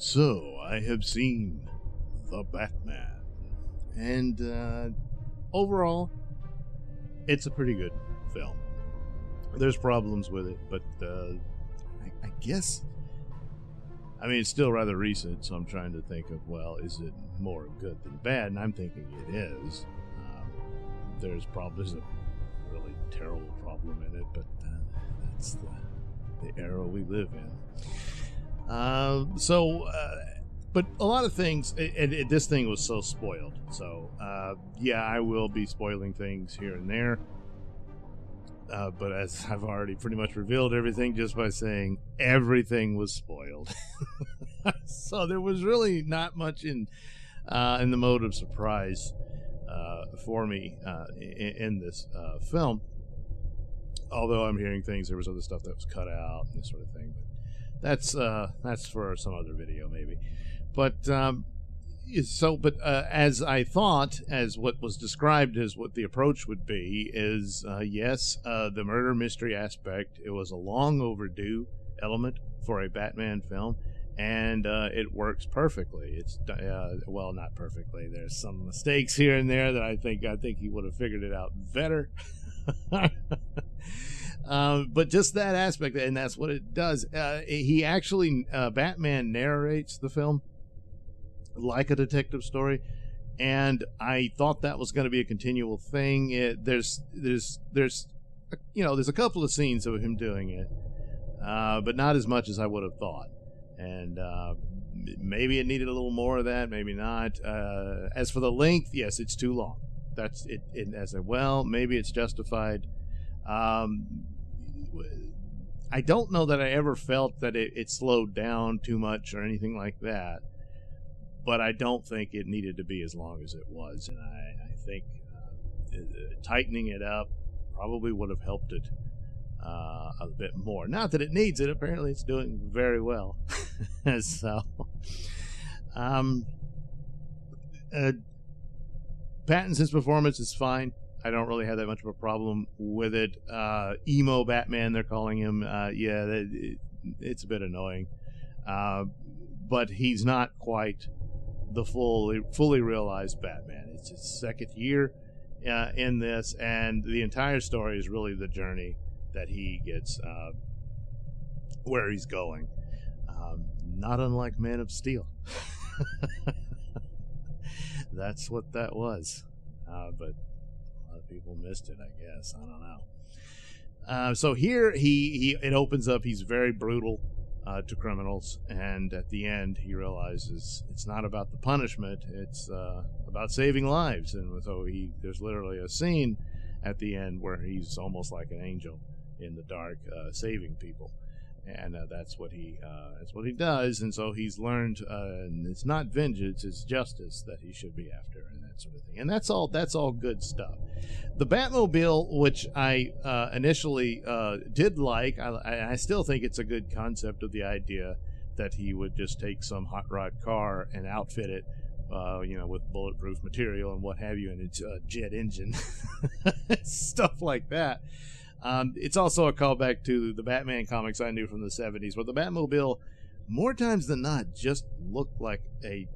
So, I have seen The Batman, and overall, it's a pretty good film. There's problems with it, but I guess, I mean, it's still rather recent, so I'm trying to think of, well, is it more good than bad? And I'm thinking it is. There's a really terrible problem in it, but that's the era we live in. But a lot of things, and this thing was so spoiled. So, yeah, I will be spoiling things here and there. But as I've already pretty much revealed everything just by saying everything was spoiled. So there was really not much in the mode of surprise for me in this film. Although I'm hearing things, there was other stuff that was cut out and this sort of thing. But that's for some other video maybe. But as I thought, as what was described as what the approach would be, is yes, the murder mystery aspect. It was a long overdue element for a Batman film, and it works perfectly. It's well, not perfectly. There's some mistakes here and there that I think he would have figured it out better. But just that aspect, and that's what it does. He actually, Batman narrates the film like a detective story, and I thought that was going to be a continual thing. There's a couple of scenes of him doing it, but not as much as I would have thought. And maybe it needed a little more of that, maybe not. As for the length, yes, it's too long. That's it. As a well, maybe it's justified. I don't know that I ever felt that it slowed down too much or anything like that, but I don't think it needed to be as long as it was, and I think tightening it up probably would have helped it a bit more. Not that it needs it. Apparently it's doing very well. So Pattinson's performance is fine. I don't really have that much of a problem with it. Emo Batman, they're calling him. It's a bit annoying. But he's not quite the fully realized Batman. It's his second year in this, and the entire story is really the journey that he gets, where he's going. Not unlike Man of Steel. That's what that was. But people missed it, I guess. I don't know. So here it opens up. He's very brutal to criminals, and at the end he realizes it's not about the punishment, it's about saving lives. And so there's literally a scene at the end where he's almost like an angel in the dark, saving people. And that's what he does. And so he's learned, and it's not vengeance, it's justice that he should be after, and that sort of thing. And that's all good stuff. The Batmobile, which I initially did like, I still think it's a good concept of the idea that he would just take some hot rod car and outfit it, with bulletproof material and what have you, and it's a jet engine, stuff like that. It's also a callback to the Batman comics I knew from the 70s, where the Batmobile, more times than not, just looked like a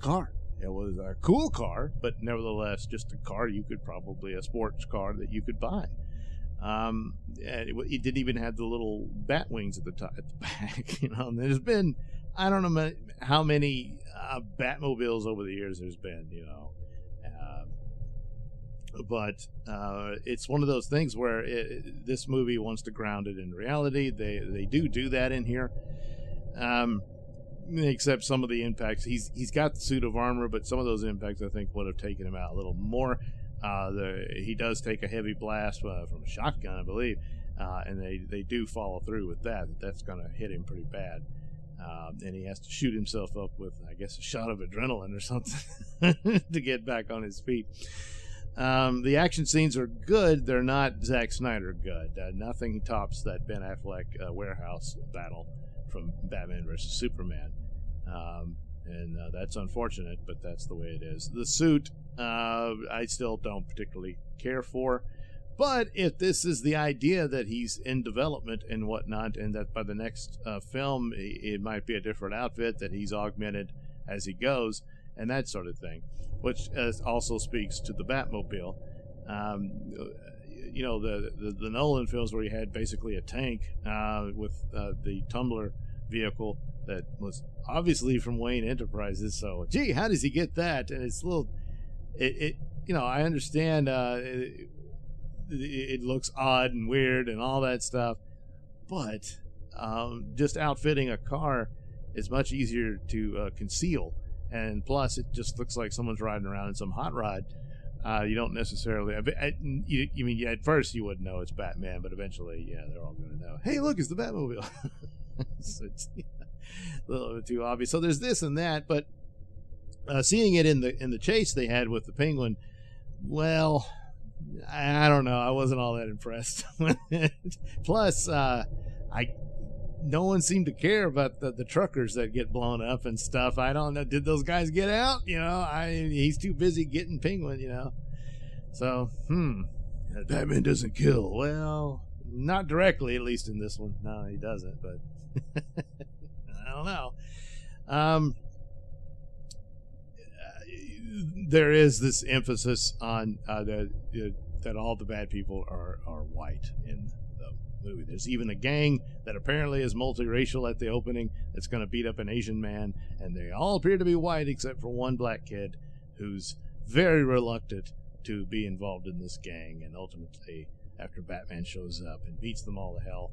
car. It was a cool car, but nevertheless, just a car a sports car that you could buy. And it didn't even have the little bat wings at the back. And there's been, I don't know how many Batmobiles over the years there's been, but it's one of those things where this movie wants to ground it in reality. They do that in here, except some of the impacts. He's got the suit of armor, but some of those impacts I think would have taken him out a little more. He does take a heavy blast from a shotgun, I believe, and they do follow through with that. That's going to hit him pretty bad. And he has to shoot himself up with, I guess, a shot of adrenaline or something to get back on his feet. The action scenes are good. They're not Zack Snyder good. Nothing tops that Ben Affleck warehouse battle from Batman vs. Superman. And that's unfortunate, but that's the way it is. The suit, I still don't particularly care for, But if this is the idea that he's in development and whatnot, and that by the next film it might be a different outfit, that he's augmented as he goes, and that sort of thing, which also speaks to the Batmobile. You know, the Nolan films where he had basically a tank with the Tumbler vehicle that was obviously from Wayne Enterprises. So, gee, how does he get that? And it's a little, you know, I understand it looks odd and weird and all that stuff, but just outfitting a car is much easier to conceal. And plus, it just looks like someone's riding around in some hot rod. You don't necessarily. You mean at first you wouldn't know it's Batman, but eventually, yeah, they're all going to know. Hey, look, it's the Batmobile. So it's a little bit too obvious. So there's this and that, but seeing it in the chase they had with the Penguin, well, I don't know. I wasn't all that impressed. Plus, no one seemed to care about the truckers that get blown up and stuff. I don't know. Did those guys get out? You know, he's too busy getting Penguin, you know. So, Batman doesn't kill. Well, not directly, at least in this one. No, he doesn't, but I don't know. There is this emphasis on that all the bad people are white in the movie. There's even a gang that apparently is multiracial at the opening that's going to beat up an Asian man, and they all appear to be white except for one black kid who's very reluctant to be involved in this gang, and ultimately, after Batman shows up and beats them all to hell,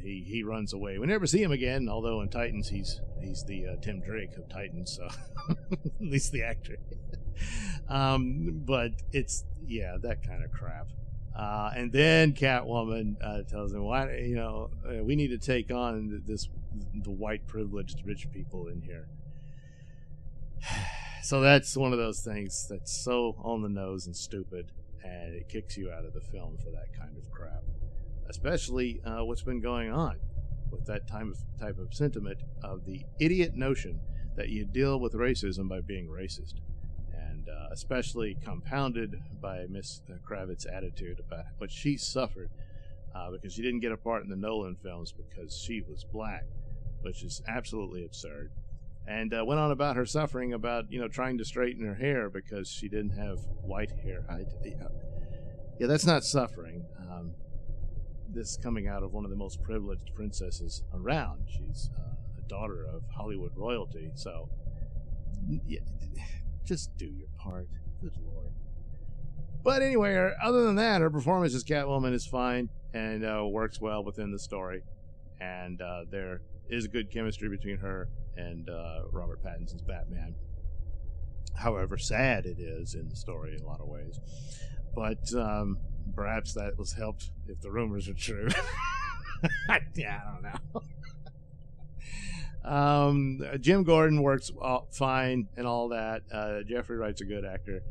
he runs away. We never see him again, although in Titans he's the Tim Drake of Titans, so at least the actor. But it's, yeah, that kind of crap. And then Catwoman tells him, "Why, you know, we need to take on the white privileged rich people in here." So that's one of those things that's so on the nose and stupid, and it kicks you out of the film for that kind of crap. Especially what's been going on with that type of sentiment of the idiot notion that you deal with racism by being racist. And especially compounded by Miss Kravitz's attitude about what she suffered because she didn't get a part in the Nolan films because she was black, which is absolutely absurd. And went on about her suffering about, you know, trying to straighten her hair because she didn't have white hair. Yeah, that's not suffering. This is coming out of one of the most privileged princesses around. She's a daughter of Hollywood royalty, so yeah, just do your part. Good Lord. But anyway, other than that, her performance as Catwoman is fine and works well within the story. And there is good chemistry between her and Robert Pattinson's Batman. However sad it is in the story in a lot of ways. But perhaps that was helped if the rumors are true. Yeah, I don't know. Jim Gordon works fine and all that. Jeffrey Wright's a good actor.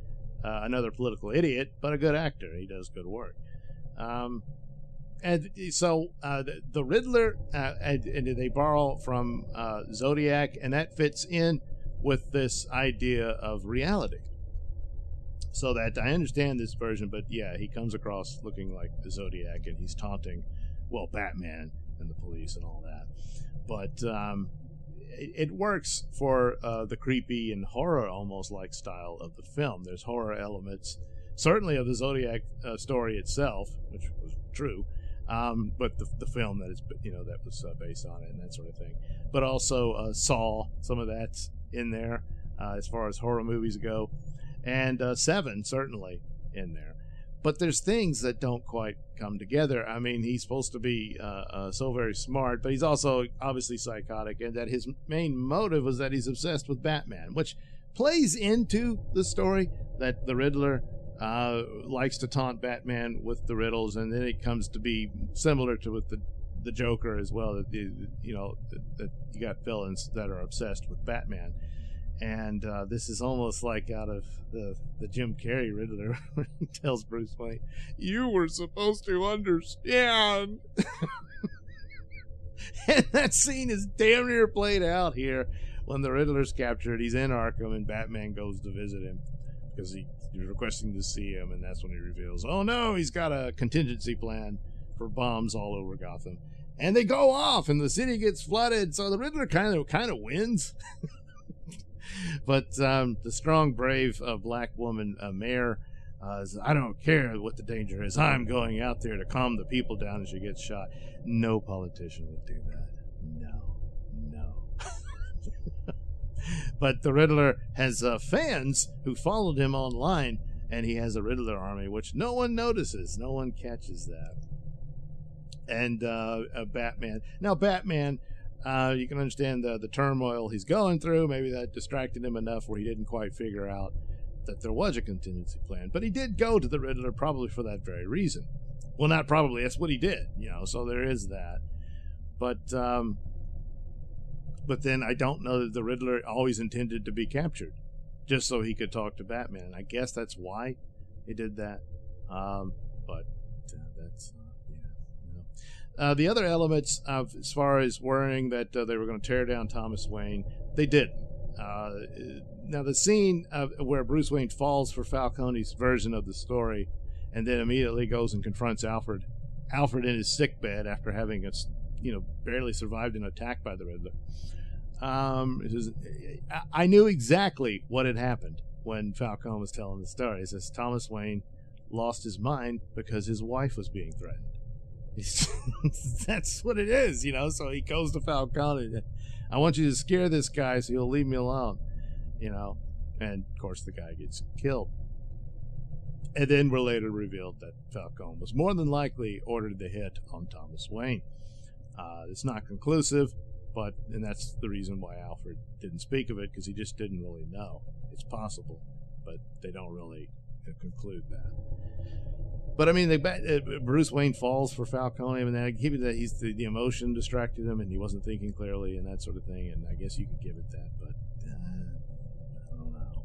Another political idiot, but a good actor. He does good work. And so the Riddler, and they borrow from Zodiac, and that fits in with this idea of reality. So that I understand this version, but yeah, he comes across looking like the Zodiac, and he's taunting, well, Batman and the police and all that. But it works for the creepy and horror almost like style of the film. There's horror elements, certainly of the Zodiac story itself, which was true, but the film that is, you know, that was based on it and that sort of thing. But also Saw, some of that's in there as far as horror movies go. And Seven, certainly, in there. But there's things that don't quite come together. I mean, he's supposed to be so very smart, but he's also obviously psychotic, and that his main motive was that he's obsessed with Batman, which plays into the story that the Riddler likes to taunt Batman with the riddles, and then it comes to be similar to with the Joker as well, that that you got villains that are obsessed with Batman. And this is almost like out of the Jim Carrey Riddler, where he tells Bruce Wayne, "You were supposed to understand." And that scene is damn near played out here when the Riddler's captured. He's in Arkham, and Batman goes to visit him because he requesting to see him, and that's when he reveals, oh no, he's got a contingency plan for bombs all over Gotham. And they go off, and the city gets flooded, so the Riddler kind of wins. But the strong, brave black woman mayor says, I don't care what the danger is. I'm going out there to calm the people down, and she gets shot. No politician would do that. No. But the Riddler has fans who followed him online, and he has a Riddler army, which no one notices. No one catches that. And Batman. Now, Batman, you can understand the turmoil he's going through. Maybe that distracted him enough where he didn't quite figure out that there was a contingency plan. But he did go to the Riddler probably for that very reason. Well, not probably. That's what he did, so there is that. But then I don't know that the Riddler always intended to be captured just so he could talk to Batman. I guess that's why he did that. But that's... the other elements, as far as worrying that they were going to tear down Thomas Wayne, they didn't. Now, the scene where Bruce Wayne falls for Falcone's version of the story and then immediately goes and confronts Alfred in his sickbed after having barely survived an attack by the Riddler. I knew exactly what had happened when Falcone was telling the story. It says Thomas Wayne lost his mind because his wife was being threatened. That's what it is, so he goes to Falcone. I want you to scare this guy so he'll leave me alone, and of course the guy gets killed. And then we're later revealed that Falcone was more than likely ordered the hit on Thomas Wayne. It's not conclusive, and that's the reason why Alfred didn't speak of it, because he just didn't really know. It's possible, but they don't really conclude that. But I mean, Bruce Wayne falls for Falcone, and he's the emotion distracted him, and he wasn't thinking clearly, and that sort of thing. And I guess you could give it that, but I don't know.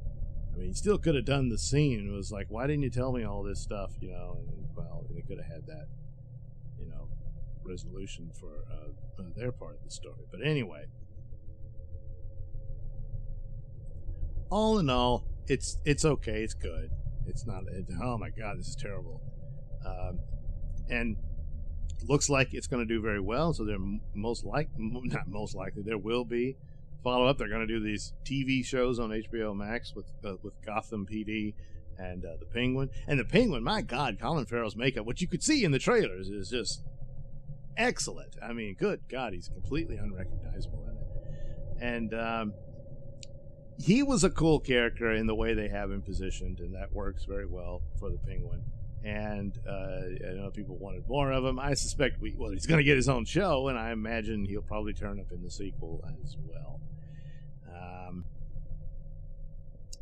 I mean, he still could have done the scene. And it was like, why didn't you tell me all this stuff? And, well, they could have had that, resolution for their part of the story. But anyway, all in all, it's okay. It's good. It's not. Oh my God, this is terrible. And looks like it's going to do very well. So they're not most likely, there will be follow up. They're going to do these TV shows on HBO Max with Gotham PD and the Penguin. And the Penguin, my God, Colin Farrell's makeup, what you could see in the trailers, is just excellent. I mean, good God, he's completely unrecognizable in it. And he was a cool character in the way they have him positioned, and that works very well for the Penguin. And I know people wanted more of him. I suspect he's going to get his own show, and I imagine he'll probably turn up in the sequel as well.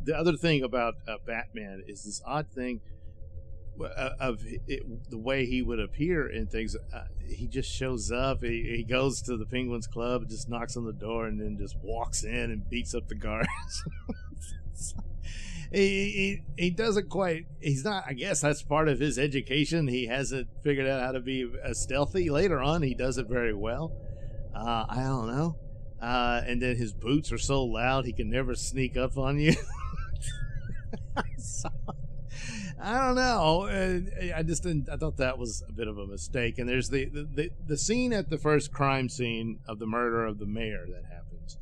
The other thing about Batman is this odd thing of the way he would appear in things. He just shows up. He goes to the Penguins Club, just knocks on the door, and then just walks in and beats up the guards. He doesn't quite. He's not. I guess that's part of his education. He hasn't figured out how to be stealthy. Later on, he does it very well. I don't know. And then his boots are so loud he can never sneak up on you. So, I don't know. I just didn't. I thought that was a bit of a mistake. And there's the scene at the first crime scene of the murder of the mayor that happens.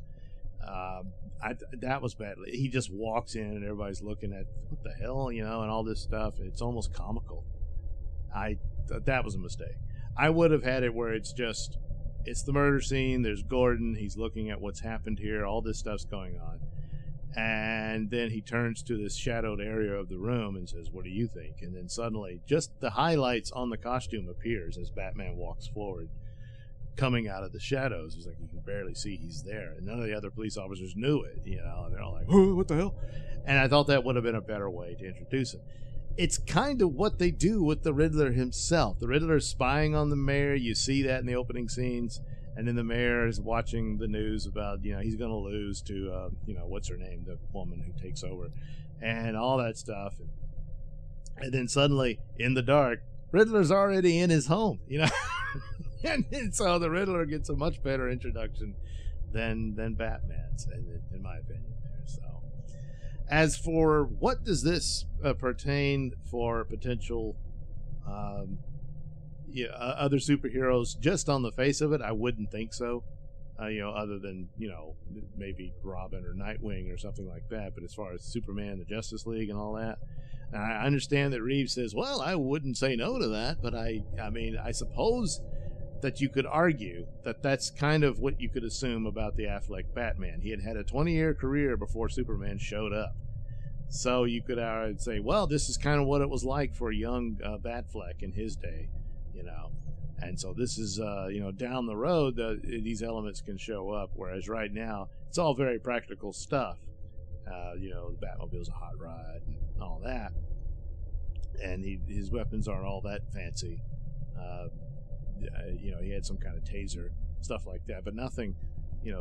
That was bad. He just walks in and everybody's looking at what the hell, and all this stuff. It's almost comical. That was a mistake. I would have had it where it's the murder scene. There's Gordon. He's looking at what's happened here. All this stuff's going on. And then he turns to this shadowed area of the room and says, what do you think? And then suddenly, just the highlights on the costume appears as Batman walks forward, coming out of the shadows. It's like you can barely see he's there. And none of the other police officers knew it, and they're all like, oh, what the hell? And I thought that would have been a better way to introduce him. It's kind of what they do with the Riddler himself. The Riddler is spying on the mayor. You see that in the opening scenes. And then the mayor is watching the news about, he's going to lose to, what's her name, the woman who takes over, and all that stuff. And then suddenly, in the dark, Riddler's already in his home, and so the Riddler gets a much better introduction than Batman's, in my opinion. There, so As for what does this pertain for potential other superheroes, just on the face of it, I wouldn't think so. Other than, maybe Robin or Nightwing or something like that. But as far as Superman, the Justice League, and all that, I understand that Reeves says, well, I wouldn't say no to that. But I mean, I suppose that you could argue that that's kind of what you could assume about the Affleck Batman. He had a 20-year career before Superman showed up. So you could say, well, this is kind of what it was like for a young Batfleck in his day, And so this is, down the road, these elements can show up, whereas right now, it's all very practical stuff. The Batmobile's a hot rod and all that. And his weapons aren't all that fancy. He had some kind of taser, stuff like that, but nothing,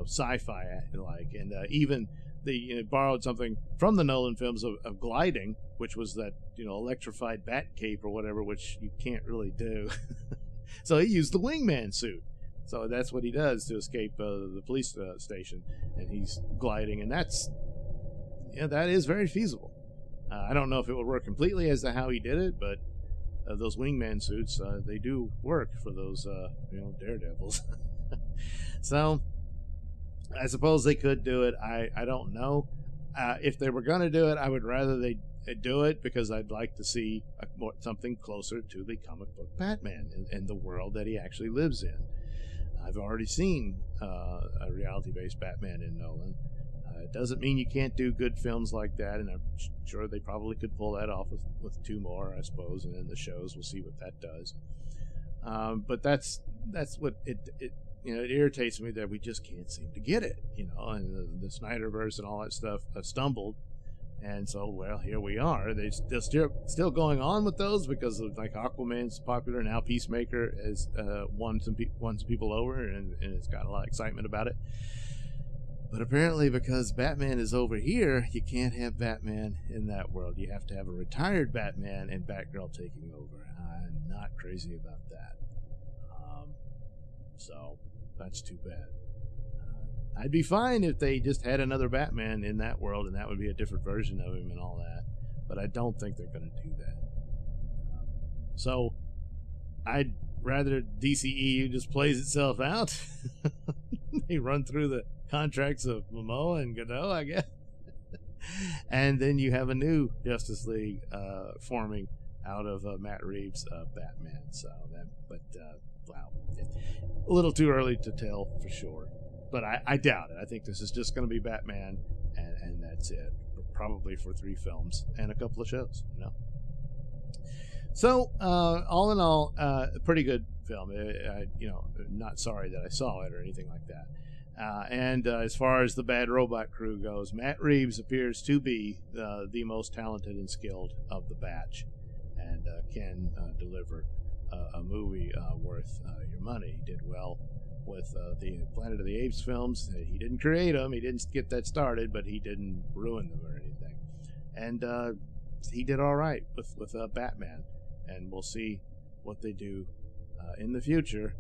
sci-fi like. And even they borrowed something from the Nolan films of gliding, which was that, electrified bat cape or whatever, which you can't really do. So he used the wingman suit. So that's what he does to escape the police station, and he's gliding, and that is very feasible. I don't know if it would work completely as to how he did it, but those wingman suits, they do work for those, daredevils. So I suppose they could do it. I don't know. If they were going to do it, I would rather they do it, because I'd like to see something closer to the comic book Batman and the world that he actually lives in. I've already seen a reality-based Batman in Nolan. It doesn't mean you can't do good films like that, and I'm sure they probably could pull that off with 2 more, I suppose, and then the shows, we'll see what that does. But that's what it irritates me, that we just can't seem to get it, and the Snyderverse and all that stuff stumbled. And so, well, here we are. They're still going on with those, because of, like, Aquaman's popular now. Peacemaker has won some people over, and it's got a lot of excitement about it. But apparently, because Batman is over here, you can't have Batman in that world. You have to have a retired Batman and Batgirl taking over. I'm not crazy about that. So that's too bad. I'd be fine if they just had another Batman in that world, and that would be a different version of him and all that. But I don't think they're going to do that. So I'd rather DCEU just plays itself out. They run through the contracts of Momoa and Godot, I guess. And then you have a new Justice League forming out of Matt Reeves' Batman. So wow, a little too early to tell for sure. But I doubt it. I think this is just going to be Batman, and that's it. Probably for 3 films and a couple of shows, So, all in all, a pretty good film. Not sorry that I saw it or anything like that. And as far as the Bad Robot crew goes, Matt Reeves appears to be the most talented and skilled of the batch, and can deliver a movie worth your money. He did well with the Planet of the Apes films. He didn't create them, he didn't get that started, but he didn't ruin them or anything. And he did all right with Batman, and we'll see what they do in the future,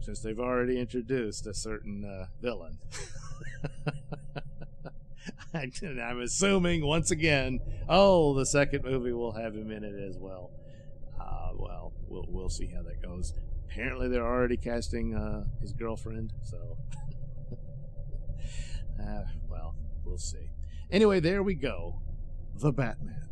since they've already introduced a certain villain. I'm assuming, once again, the second movie will have him in it as well. Well, we'll see how that goes. Apparently, they're already casting his girlfriend, so well, we'll see. Anyway, there we go. The Batman.